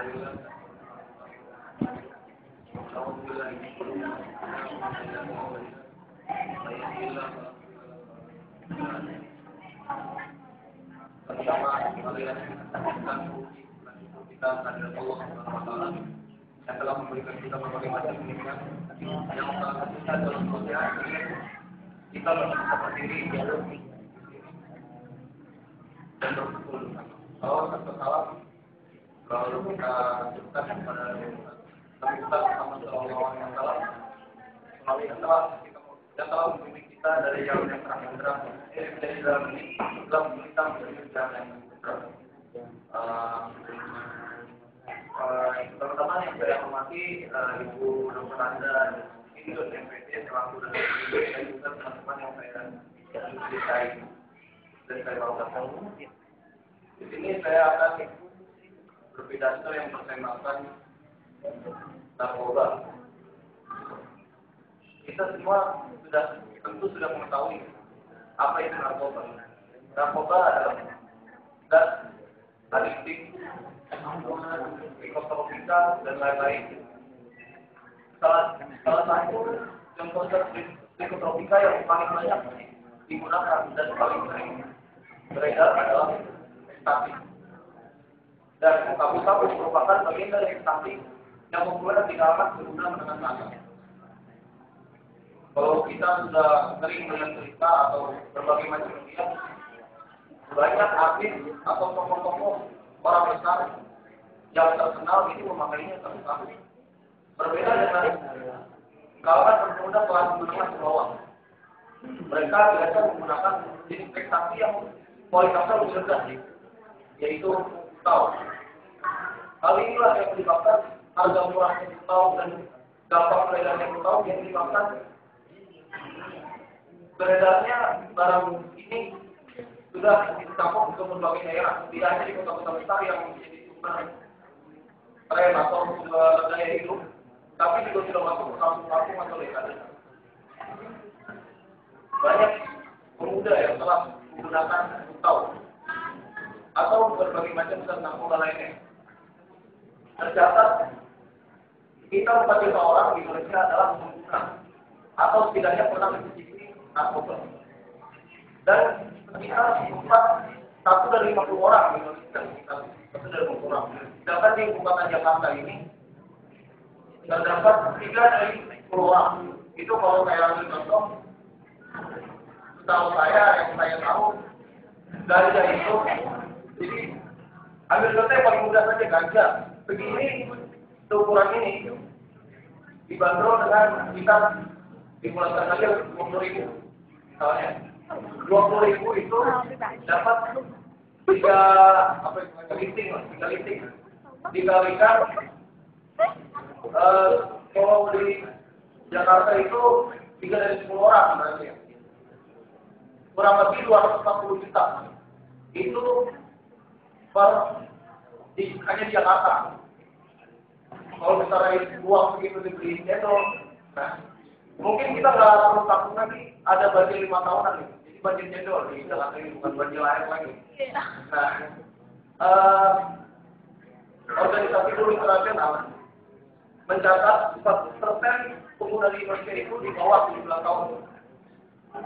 kita kehadirat Allah Subhanahu wa taala yang telah memberikan kita berbagai macam nikmat yang salah satunya adalah kemuliaan kita seperti ini dan bersyukur. Kalau salah lalu kita sebutkan kepada Nabi kita Muhammad Sallallahu Alaihi Wasallam yang telah membimbing kita dari jalan yang terang benderang dari dalam ini telah kita menjadi jalan yang terang. Teman-teman yang saya hormati, Ibu Dr. Anda, ini dosen MPT selaku dari dan juga teman-teman yang saya ceritakan dan saya bawakan. Di sini saya akan berpidato yang bertemakan narkoba. Kita semua tentu sudah mengetahui apa itu narkoba. Narkoba adalah zat adiktif, psikotropika dan lain-lain. Salah satu contoh psikotropika yang paling banyak digunakan dan paling sering beredar adalah ekstasi. Dan sabu-sabu merupakan bagian dari ekstasi yang populer di kalangan pengguna menengah ke atas. Kalau kita sudah sering melihat cerita atau berbagai macam media, banyak artis atau tokoh-tokoh orang besar yang terkenal itu memakainya sabu-sabu. Berbeda dengan kalangan pengguna kelas menengah ke bawah. Mereka biasa menggunakan jenis ekstasi yang kualitasnya lebih rendah, yaitu tau. Hal inilah yang menyebabkan harga murahnya tau dan gampang beredarnya tau yang menyebabkan beredarnya barang ini sudah dicampur ke berbagai daerah, tidak hanya di kota-kota besar yang menjadi sumber tren atau sumber daya hidup, tapi juga sudah masuk ke kampung-kampung atau desa. Banyak pemuda yang telah menggunakan tau atau berbagai macam zat narkoba lainnya. Tercatat kita 4 juta orang di Indonesia adalah pengguna atau setidaknya pernah mencicipi narkoba. Dan sekitar 1 dari 50 orang di Indonesia, sekitar 1 dari 50 orang. Sedangkan di ibu kota Jakarta ini terdapat 3 dari 10 orang. Itu kalau saya ambil contoh, setahu saya yang saya tahu dari itu. Jadi ambil contoh yang paling mudah saja, ganja. Begini ukuran ini dibanderol dengan kita dimulai saja 20.000 misalnya. 20.000 itu dapat 3 listing dikalikan kalau di Jakarta itu 3 dari 10 orang berarti kurang lebih 240 juta itu hanya di Jakarta. Kalau misalnya uang begitu dibeli cendol, nah mungkin kita nggak perlu takut lagi ada banjir 5 tahunan nih. Jadi banjir cendol, ini katanya bukan banjir air lagi. Nah, organisasi buruh internasional mencatat 4% pengguna di Indonesia itu di bawah 17 tahun.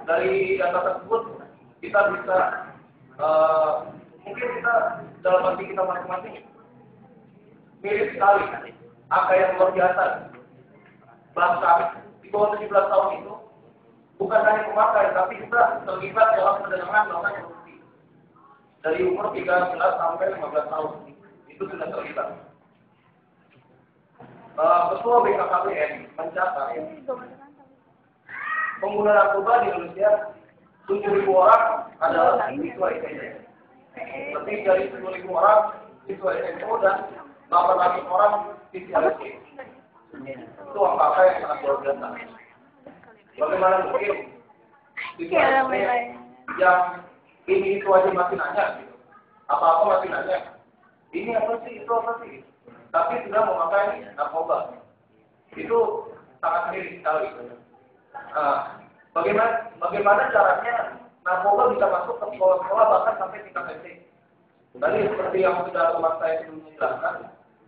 Dari data tersebut kita bisa mungkin kita dalam hati kita masing-masing mirip sekali angka yang luar biasa. Bangsa di bawah 17 tahun itu bukan hanya pemakai, tapi juga terlibat dalam perdagangan melakukan korupsi. Dari umur 13 sampai 15 tahun itu sudah terlibat. Ketua BKKBN mencatat pengguna narkoba di Indonesia 7.000 orang adalah siswa SMP. Lebih dari 10.000 orang siswa SMO dan 800 orang siswa SD. Itu angka yang sangat luar biasa. Bagaimana mungkin siswa SD yang ini itu aja masih nanya, gitu. Apa-apa masih nanya. Ini apa sih, itu apa sih? Tapi sudah memakai narkoba. Itu sangat miris sekali. Bagaimana caranya narkoba bisa masuk ke sekolah-sekolah bahkan sampai tingkat SD? Tadi seperti yang sudah teman saya sebelumnya jelaskan,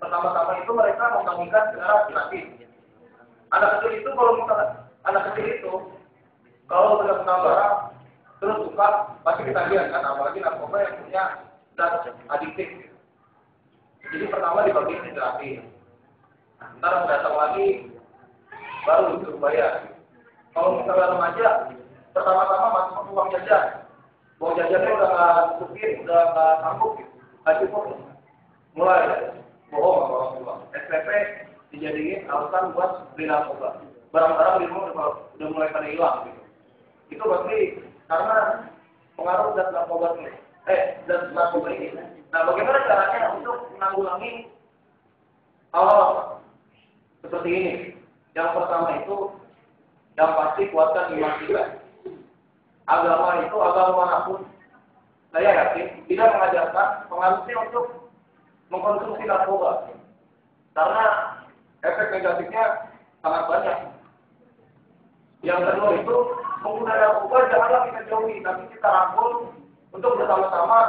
pertama-tama itu mereka membagikan secara gratis. Anak kecil itu kalau sudah kenal barang terus suka pasti ketagihan kan, apalagi narkoba yang punya zat adiktif. Jadi pertama dibagikan gratis. Ntar datang lagi baru disuruh bayar. Kalau misalnya remaja, pertama-tama masuk uang jajan. Uang jajannya udah nggak cukupin, udah nggak sanggup, nggak cukup. Mulai bohong sama orang tua. SPP dijadiin alasan buat beli narkoba. Barang-barang di rumah udah mulai pada hilang gitu. Itu pasti karena pengaruh zat narkoba ini. Zat narkoba ini. Nah, bagaimana caranya untuk menanggulangi hal seperti ini? Yang pertama itu, yang pasti kuatkan iman kita. Agama itu, agama manapun, saya yakin tidak mengajarkan pengaruhnya untuk mengkonsumsi narkoba. Karena efek negatifnya sangat banyak. Yang kedua itu, pengguna narkoba janganlah kita jauhi, tapi kita rangkul untuk bersama-sama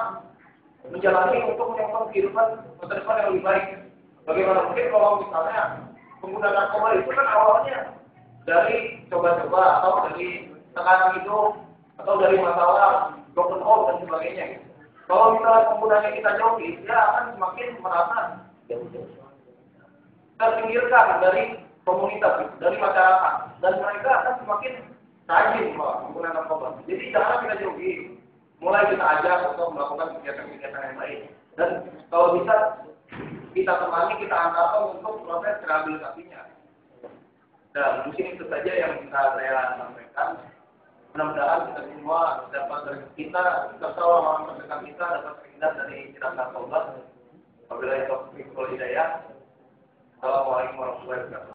menjalani untuk menyokong kehidupan masa depan yang lebih baik. Bagaimana mungkin kalau misalnya pengguna narkoba itu kan awalnya dari coba-coba atau dari tekanan hidup atau dari masalah broken home dan sebagainya. Kalau misalnya penggunanya kita jauhi, dia akan semakin merasa terpinggirkan dari komunitas, dari masyarakat, dan mereka akan semakin rajin menggunakan narkoba. Jadi jangan kita jauhi, mulai kita ajak untuk melakukan kegiatan-kegiatan yang lain. Dan kalau bisa kita temani, kita antarkan untuk proses rehabilitasinya. Dan mungkin itu saja yang bisa saya sampaikan. Mudah-mudahan kita semua dapat kita serta orang-orang terdekat kita dapat terhindar dari jerat narkoba. Wabillahi taufiq wal hidayah. Assalamualaikum warahmatullahi wabarakatuh.